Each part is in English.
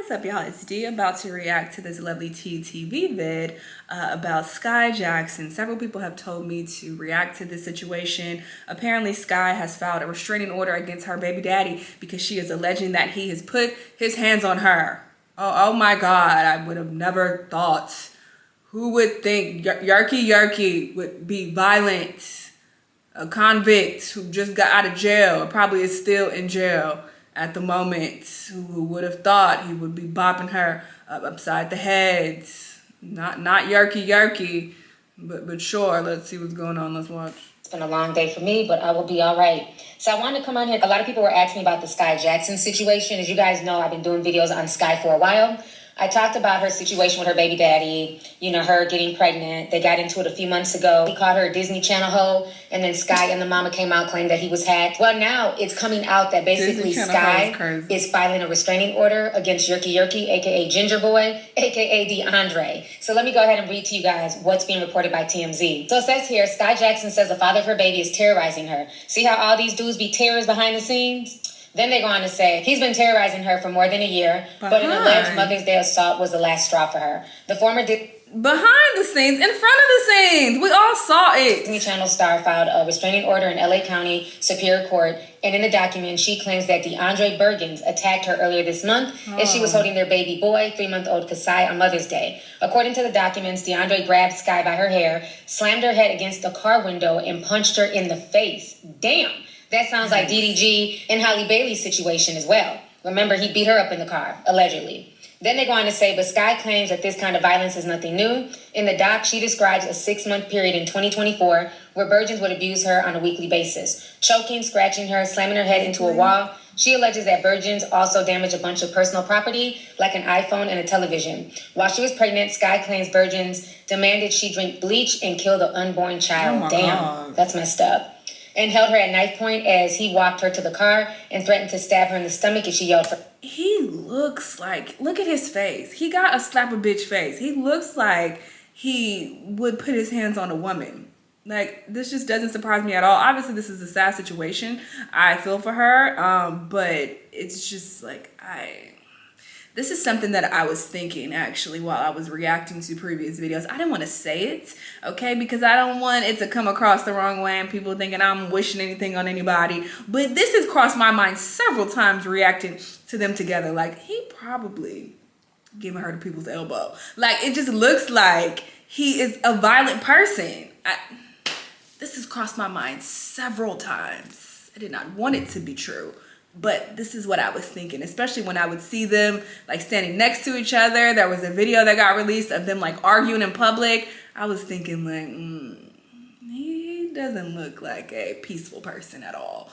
What's up, y'all? It's Dee about to react to this lovely TTV vid about Skai Jackson. Several people have told me to react to this situation. Apparently, Skai has filed a restraining order against her baby daddy because she is alleging that he has put his hands on her. Oh my God, I would have never thought. Who would think Yerky Yerky would be violent? A convict who just got out of jail, or probably is still in jail at the moment. Who would have thought he would be bopping her upside the head? Not Yerky Yerky, but sure. Let's see what's going on. Let's watch. It's been a long day for me, but I will be all right. So I wanted to come on here. A lot of people were asking me about the Skai Jackson situation. As you guys know, I've been doing videos on Skai for a while. I talked about her situation with her baby daddy, you know, her getting pregnant. They got into it a few months ago. He called her a Disney Channel hoe, and then Skai and the mama came out claimed that he was hacked. Well, now it's coming out that basically Skai is filing a restraining order against Yerky Yerky, a.k.a. Ginger Boy, a.k.a. DeAndre. So let me go ahead and read to you guys what's being reported by TMZ. So it says here, Skai Jackson says the father of her baby is terrorizing her. See how all these dudes be terrorists behind the scenes? Then they go on to say, he's been terrorizing her for more than a year, but an alleged Mother's Day assault was the last straw for her. The former behind the scenes, in front of the scenes, we all saw it. Disney Channel star filed a restraining order in LA County Superior Court, and in the document, she claims that DeAndre Bergens attacked her earlier this month as she was holding their baby boy, 3-month-old Kasai, on Mother's Day. According to the documents, DeAndre grabbed Skai by her hair, slammed her head against the car window, and punched her in the face. Damn. That sounds like DDG and Halle Bailey's situation as well. Remember, he beat her up in the car, allegedly. Then they go on to say, but Skai claims that this kind of violence is nothing new. In the doc, she describes a 6-month period in 2024 where Bergens would abuse her on a weekly basis, choking, scratching her, slamming her head into a wall. She alleges that Bergens also damaged a bunch of personal property, like an iPhone and a television. While she was pregnant, Skai claims Bergens demanded she drink bleach and kill the unborn child. Oh Damn, God. That's messed up. And held her at knife point as he walked her to the car and threatened to stab her in the stomach if she yelled for... He looks like, look at his face. He got a slap a bitch face. He looks like he would put his hands on a woman. Like, this just doesn't surprise me at all. Obviously, this is a sad situation. I feel for her, but it's just like, this is something that I was thinking, actually, while I was reacting to previous videos. I didn't want to say it, okay, because I don't want it to come across the wrong way and people thinking I'm wishing anything on anybody. But this has crossed my mind several times reacting to them together. Like, he probably giving her to people's elbow. Like, it just looks like he is a violent person. This has crossed my mind several times. I did not want it to be true. But this is what I was thinking, especially when I would see them like standing next to each other. There was a video that got released of them like arguing in public. I was thinking like, he doesn't look like a peaceful person at all.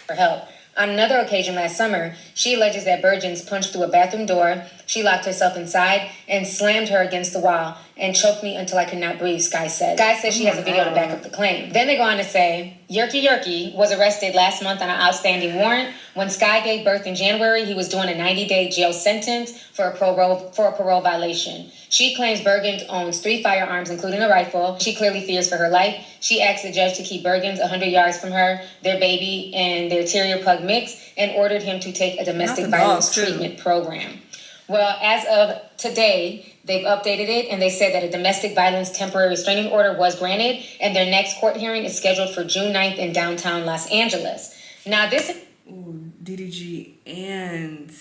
For help. On another occasion last summer, she alleges that Bergens punched through a bathroom door. She locked herself inside and slammed her against the wall and choked me until I could not breathe, Skai said. Skai says she has a video to back up the claim. Then they go on to say, Yerky Yerky was arrested last month on an outstanding warrant. When Skai gave birth in January, he was doing a 90-day jail sentence for a parole violation. She claims Bergens owns 3 firearms, including a rifle. She clearly fears for her life. She asked the judge to keep Bergens 100 yards from her, their baby, and their terrier pug mix, and ordered him to take a domestic violence treatment program. Well, as of today, they've updated it, and they said that a domestic violence temporary restraining order was granted, and their next court hearing is scheduled for June 9th in downtown Los Angeles. Now, this is... DDG and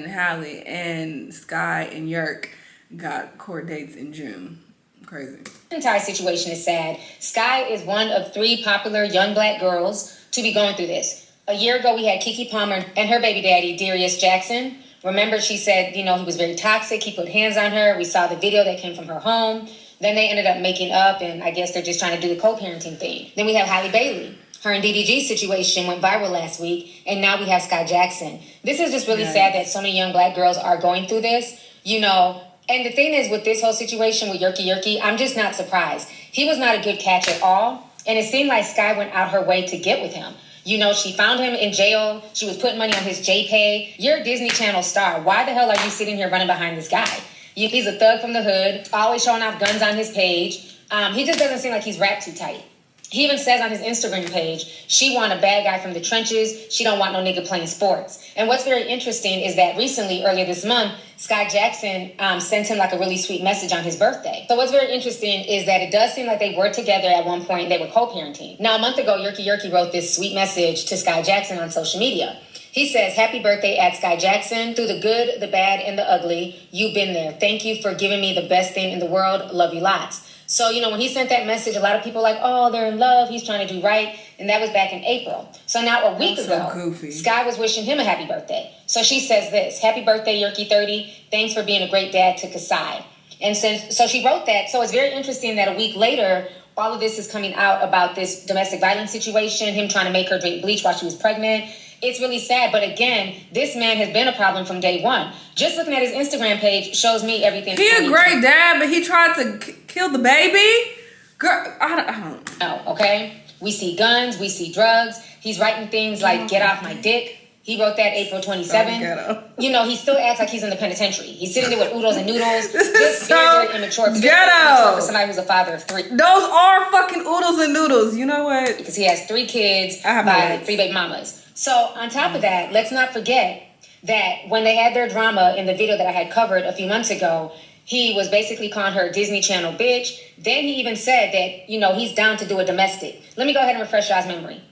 Halle and Skai and Yerk got court dates in June. Crazy. The entire situation is sad. Skai is one of 3 popular young black girls to be going through this. A year ago, we had Keke Palmer and her baby daddy, Darius Jackson. Remember, she said, you know, he was very toxic. He put hands on her. We saw the video that came from her home. Then they ended up making up, and I guess they're just trying to do the co-parenting thing. Then we have Halle Bailey. Her and DDG situation went viral last week, and now we have Skai Jackson. This is just really sad that so many young black girls are going through this, you know. And the thing is, with this whole situation with Yerky Yerky, I'm just not surprised. He was not a good catch at all, and it seemed like Skai went out her way to get with him. You know, she found him in jail. She was putting money on his JPay. You're a Disney Channel star. Why the hell are you sitting here running behind this guy? He's a thug from the hood, always showing off guns on his page. He just doesn't seem like he's wrapped too tight. He even says on his Instagram page, she want a bad guy from the trenches. She don't want no nigga playing sports. And what's very interesting is that recently, earlier this month, Skai Jackson sent him like a really sweet message on his birthday. So what's very interesting is that it does seem like they were together at one point. They were co-parenting. Now, a month ago, Yerky Yerky wrote this sweet message to Skai Jackson on social media. He says, happy birthday at Skai Jackson. Through the good, the bad, and the ugly, you've been there. Thank you for giving me the best thing in the world. Love you lots. So, when he sent that message, a lot of people were like, oh, they're in love. He's trying to do right. And that was back in April. So now a week ago, Skai was wishing him a happy birthday. So she says this, happy birthday, Yerky 30. Thanks for being a great dad to Kasai. And so she wrote that. So it's very interesting that a week later, all of this is coming out about this domestic violence situation, him trying to make her drink bleach while she was pregnant. It's really sad. But again, this man has been a problem from day one. Just looking at his Instagram page shows me everything. He a great dad, but he tried to kill the baby? Girl, I don't know. Okay? We see guns. We see drugs. He's writing things like, get off my dick. He wrote that April 27th. He still acts like he's in the penitentiary. He's sitting there with oodles and noodles. Just very, very immature. Immature for somebody who's a father of 3. Those are fucking oodles and noodles. You know what? Because he has 3 kids by 3 baby mamas. So on top of that, let's not forget that when they had their drama in the video that I had covered a few months ago, he was basically calling her a Disney Channel bitch. Then he even said that, he's down to do a domestic. Let me go ahead and refresh y'all's memory.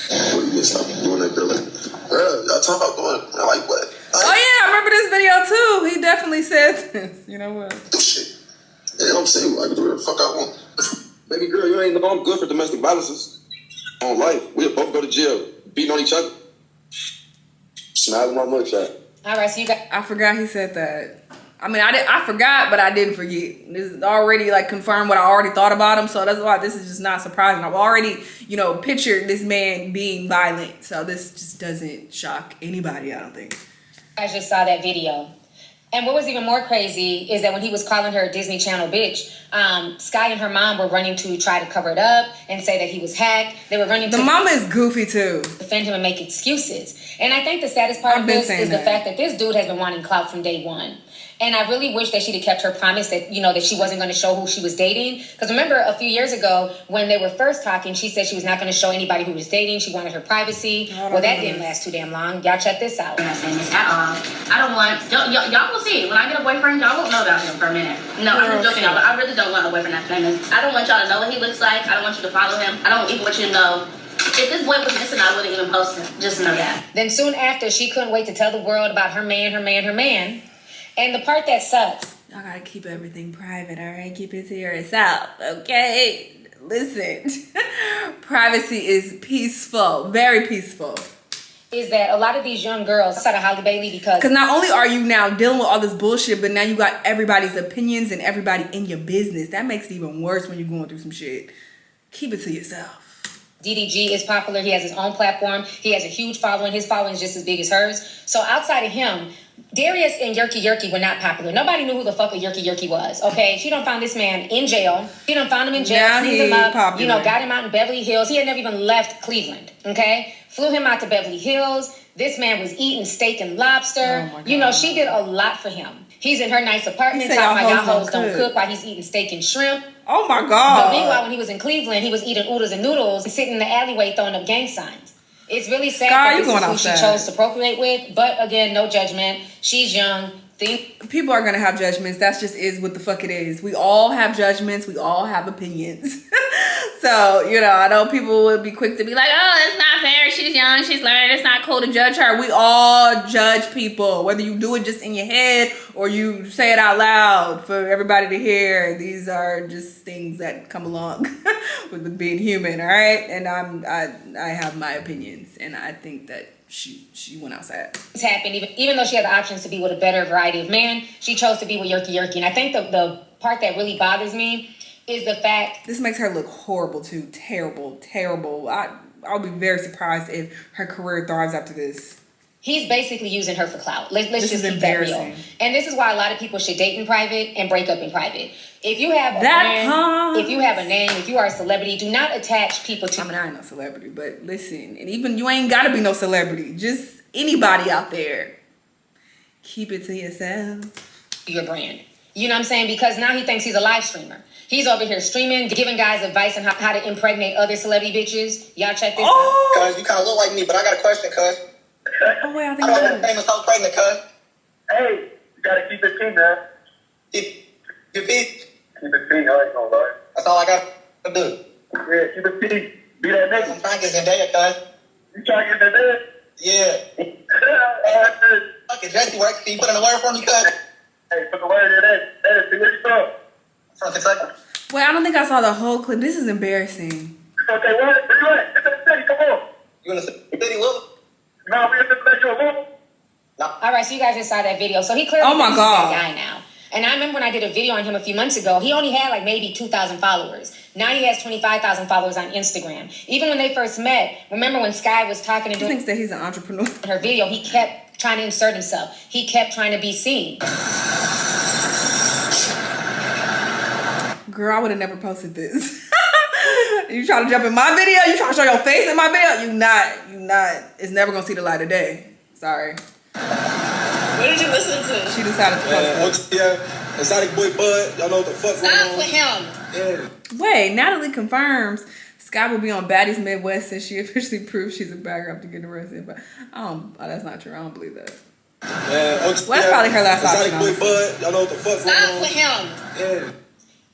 What you stop doing that, Billy? Y'all talking about doing like what? Oh yeah, I remember this video too. He definitely said this. You know what? Do shit. Yeah, I'm saying I can do whatever the fuck I want. Baby girl, you ain't know I'm good for domestic violences. On life, we'll both go to jail, beating on each other. Smile in my mugshot. All right, so you got. I forgot he said that. I mean, I forgot, but I didn't forget. This is already confirmed what I already thought about him, so that's why this is just not surprising. I've already, pictured this man being violent, so this just doesn't shock anybody, I don't think. I just saw that video. And what was even more crazy is that when he was calling her a Disney Channel bitch, Skai and her mom were running to try to cover it up and say that he was hacked. They were running to... The mama is goofy, too. ...defend him and make excuses. And I think the saddest part of this is the fact that this dude has been wanting clout from day one. And I really wish that she'd have kept her promise that, that she wasn't going to show who she was dating. Because remember, a few years ago, when they were first talking, she said she was not going to show anybody who was dating. She wanted her privacy. Well, that didn't last too damn long. Y'all check this out. I'm not saying this at all. I don't want... Y'all will see. When I get a boyfriend, y'all won't know about him for a minute. No, I'm just joking, y'all. But I really don't want a boyfriend that's famous. I don't want y'all to know what he looks like. I don't want you to follow him. I don't even want you to know... If this boy was missing, I wouldn't even post him. Just know that. Then soon after, she couldn't wait to tell the world about her man. And the part that sucks. Y'all gotta keep everything private, all right? Keep it to yourself, okay? Listen, privacy is peaceful, very peaceful. Is that a lot of these young girls outside of Holly Bailey because not only are you now dealing with all this bullshit, but now you got everybody's opinions and everybody in your business. That makes it even worse when you're going through some shit. Keep it to yourself. DDG is popular. He has his own platform. He has a huge following. His following is just as big as hers. So outside of him, Darius and Yerky Yerky were not popular. Nobody knew who the fuck a Yerky Yerky was, okay? She done found this man in jail. She done found him in jail, cleaned him up, popular. Got him out in Beverly Hills. He had never even left Cleveland, okay? Flew him out to Beverly Hills. This man was eating steak and lobster. Oh she did a lot for him. He's in her nice apartment talking about y'all hoes don't cook while he's eating steak and shrimp. Oh my God. But meanwhile, when he was in Cleveland, he was eating oodles and noodles and sitting in the alleyway throwing up gang signs. It's really sad that this is who she chose to procreate with. But again, no judgment. She's young. People are going to have judgments. That's just is what the fuck it is. We all have judgments. We all have opinions. So, I know people would be quick to be like, oh, it's not fair. She's young. She's learning. It's not cool to judge her. We all judge people. Whether you do it just in your head or you say it out loud for everybody to hear. These are just things that come along with being human, all right? And I have my opinions. And I think that she went outside. It's happened. Even though she had the options to be with a better variety of men, she chose to be with Yerky Yerky. And I think the part that really bothers me is the fact... This makes her look horrible, too. Terrible, terrible. I'll be very surprised if her career thrives after this. He's basically using her for clout. Let's just keep that real. And this is why a lot of people should date in private and break up in private. If you have a brand, if you have a name, if you are a celebrity, do not attach people to... I ain't no celebrity, but listen, and even you ain't gotta be no celebrity. Just anybody out there. Keep it to yourself. Your brand. You know what I'm saying? Because now he thinks he's a live streamer. He's over here streaming, giving guys advice on how to impregnate other celebrity bitches. Y'all check this out. Cuz, you kind of look like me, but I got a question, cuz. Oh, wait, I think I it don't does. want famous hoe pregnant, cuz. Hey, you gotta keep it clean, man. Keep it. Keep it clean, I ain't gonna lie. That's all I got to do. Yeah, keep it clean. Be that I'm nigga. trying to get Zendaya, cuz. You trying to get that there? Yeah. Hey, Fucking Jesse work. Can you put in a word for me, cuz? put the word in there. Hey, where you from? From Kentucky. Wait, I don't think I saw the whole clip. This is embarrassing. Okay, what? Where you at? It's in the city, come on. You in the city, Will? Nah, we in the metro, move. All right, so you guys just saw that video. So he clearly Oh my thinks God. he's that guy now. And I remember when I did a video on him a few months ago, he only had like maybe 2,000 followers. Now he has 25,000 followers on Instagram. Even when they first met, remember when Skai was talking and He doing thinks that he's an entrepreneur. her video, he kept trying to insert himself. He kept trying to be seen. Girl, I would have never posted this. You try to jump in my video? You try to show your face in my video? You not. It's never gonna see the light of day. Sorry. What did you listen to? She decided to post it. Yeah, exotic boy Bud. Y'all know what the fuck going Stop on. with him. Yeah. Wait, Natalie confirms Sky will be on Baddies Midwest since she officially proved she's a bad girl to get arrested. But that's not true. I don't believe that. Yeah, Well, that's probably her last exotic option, boy Bud. Y'all know what the fuck Stop going on. with him. Yeah.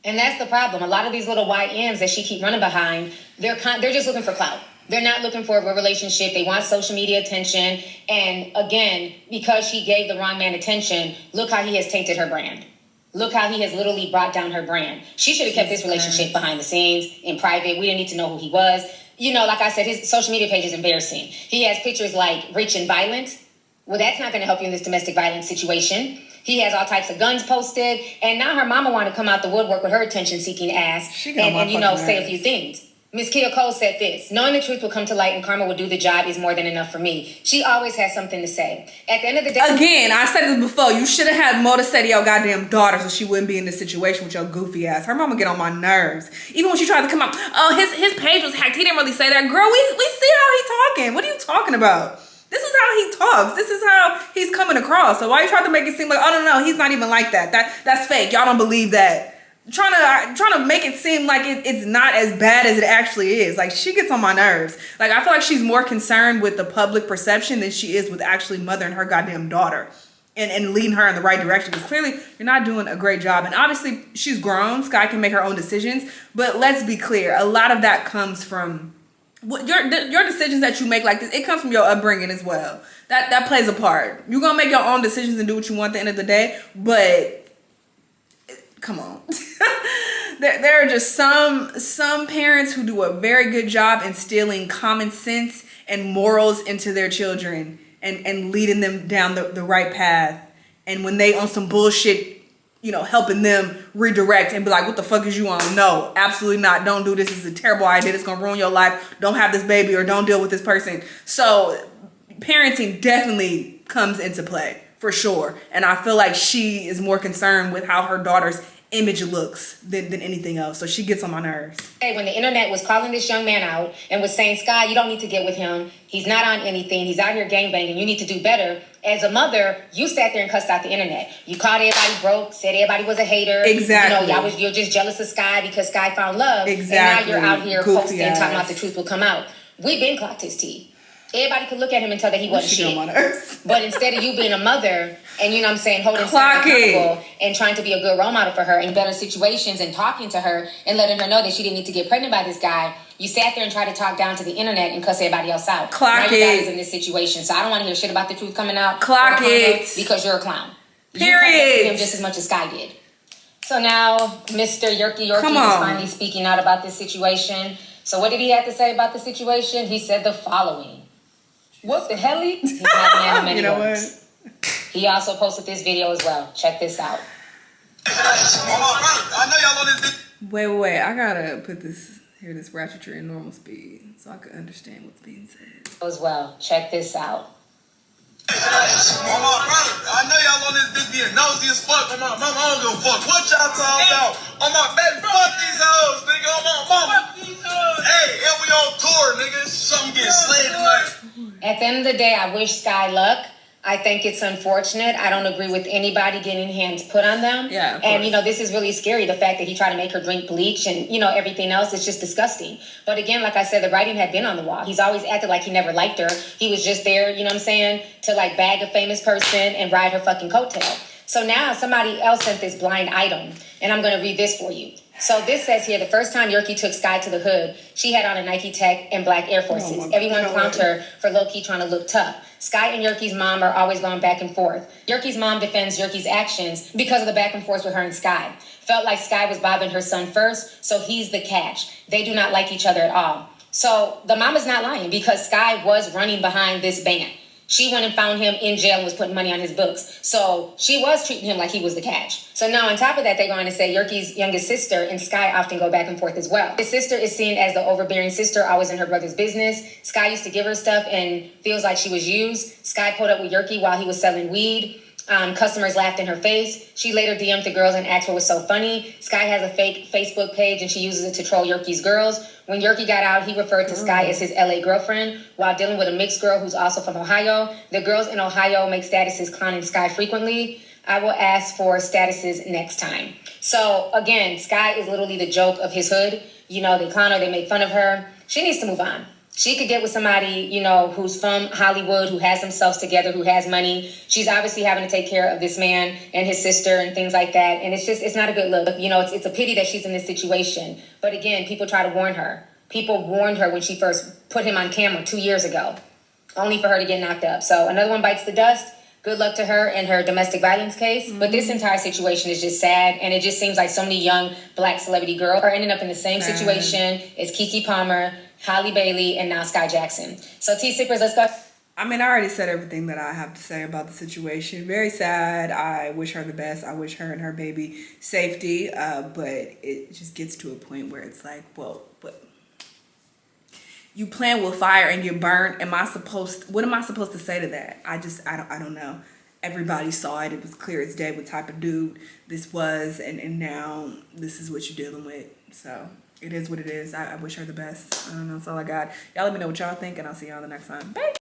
And that's the problem. A lot of these little YNs that she keep running behind, they're just looking for clout. They're not looking for a real relationship. They want social media attention. And again, because she gave the wrong man attention, look how he has tainted her brand. Look how he has literally brought down her brand. She should have kept this relationship behind the scenes, in private. We didn't need to know who he was. You know, like I said, his social media page is embarrassing. He has pictures like rich and violent. Well, that's not going to help you in this domestic violence situation. He has all types of guns posted. And now her mama want to come out the woodwork with her attention-seeking ass She got my and you know, fucking say a ass. few things. Miss Kia Cole said this: knowing the truth will come to light and karma will do the job is more than enough for me. She always has something to say. At the end of the day... Again, I said this before. You should have had more to say to your goddamn daughter so she wouldn't be in this situation with your goofy ass. Her mama get on my nerves. Even when she tried to come out, oh, his page was hacked. He didn't really say that. Girl, we see how he talking. What are you talking about? This is how he talks. This is how he's coming across. So why you trying to make it seem like, oh, no, he's not even like that. That's fake. Y'all don't believe that. Trying to make it seem like it's not as bad as it actually is. Like, she gets on my nerves. Like, I feel like she's more concerned with the public perception than she is with actually mothering her goddamn daughter and leading her in the right direction. Because clearly, you're not doing a great job. And obviously, she's grown. Skai can make her own decisions. But let's be clear. A lot of that comes from your decisions that you make like this. It comes from your upbringing as well. That plays a part. You're going to make your own decisions and do what you want at the end of the day. But... come on. There are just some parents who do a very good job instilling common sense and morals into their children and leading them down the right path. And when they on some bullshit, you know, helping them redirect and be like, what the fuck is you on? No, absolutely not. Don't do this. This is a terrible idea. It's going to ruin your life. Don't have this baby or don't deal with this person. So parenting definitely comes into play. For sure. And I feel like she is more concerned with how her daughter's image looks than anything else. So she gets on my nerves. Hey, when the internet was calling this young man out and was saying, Skai, you don't need to get with him. He's not on anything. He's out here gangbanging. You need to do better. As a mother, you sat there and cussed out the internet. You called everybody broke, said everybody was a hater. Exactly. You know, you're just jealous of Skai because Skai found love. Exactly. And now you're out here Goofy posting, ass. talking about the truth will come out. We've been clocked his tea. Everybody could look at him and tell that he wasn't She shit. on my nerves. But instead of you being a mother and, you know what I'm saying, holding Clock Skai it. accountable and trying to be a good role model for her in better situations and talking to her and letting her know that she didn't need to get pregnant by this guy, you sat there and tried to talk down to the internet and cuss everybody else out. Clock now your it. daughter's in this situation. So I don't want to hear shit about the truth coming out. Clock or karma it. Because you're a clown. Period. You him just as much as Skai did. So now Mr. Yerky Yerky Come is on. finally speaking out about this situation. So what did he have to say about the situation? He said the following. What the hell? He's not a man of many You know words. He also posted this video as well. Check this out. I know y'all on this. Wait. I gotta put this ratchetry in normal speed so I can understand what's being said. As well. Check this out. I know y'all on this bitch being nosy as fuck. On my mama, I don't give a fuck what y'all talking about. On my baby, fuck these hoes, nigga. On my mama. Hey, and we on tour, nigga. Something getting slayed tonight. At the end of the day, I wish Skai luck. I think it's unfortunate. I don't agree with anybody getting hands put on them. Yeah, of and, course. this is really scary. The fact that he tried to make her drink bleach and, everything else is just disgusting. But again, like I said, the writing had been on the wall. He's always acted like he never liked her. He was just there, you know what I'm saying, to like bag a famous person and ride her fucking coattail. So now somebody else sent this blind item, and I'm going to read this for you. So this says here, the first time Yerky took Skai to the hood, she had on a Nike Tech and black Air Forces. Oh my Everyone God. clowned her for low-key trying to look tough. Skai and Yerky's mom are always going back and forth. Yerky's mom defends Yerky's actions because of the back and forth with her and Skai. Felt like Skai was bothering her son first, so he's the catch. They do not like each other at all. So the mom is not lying because Skai was running behind this band. She went and found him in jail and was putting money on his books. So she was treating him like he was the catch. So now on top of that, they're going to say Yerky's youngest sister and Skai often go back and forth as well. His sister is seen as the overbearing sister, always in her brother's business. Skai used to give her stuff and feels like she was used. Skai pulled up with Yerky while he was selling weed. Customers laughed in her face. She later DM'd the girls and asked what was so funny. Skai has a fake Facebook page and she uses it to troll Yerky's girls. When Yerky got out, he referred to Skai as his LA girlfriend while dealing with a mixed girl who's also from Ohio. The girls in Ohio make statuses clowning Skai frequently. I will ask for statuses next time. So again, Skai is literally the joke of his hood. They clown her, they make fun of her. She needs to move on. She could get with somebody, who's from Hollywood, who has themselves together, who has money. She's obviously having to take care of this man and his sister and things like that. And it's not a good look. It's a pity that she's in this situation. But again, people try to warn her. People warned her when she first put him on camera 2 years ago, only for her to get knocked up. So another one bites the dust. Good luck to her in her domestic violence case. Mm-hmm. But this entire situation is just sad. And it just seems like so many young black celebrity girls are ending up in the same situation as Keke Palmer, Halle Bailey, and now Skai Jackson. So T-Sippers, let's go. I mean, I already said everything that I have to say about the situation. Very sad. I wish her the best. I wish her and her baby safety. But it just gets to a point where it's like, well, but you playing with fire and you're burnt. What am I supposed to say to that? I don't know. Everybody saw it. It was clear as day what type of dude this was. And now this is what you're dealing with. So it is what it is. I wish her the best. I don't know. That's all I got. Y'all let me know what y'all think, and I'll see y'all the next time. Bye.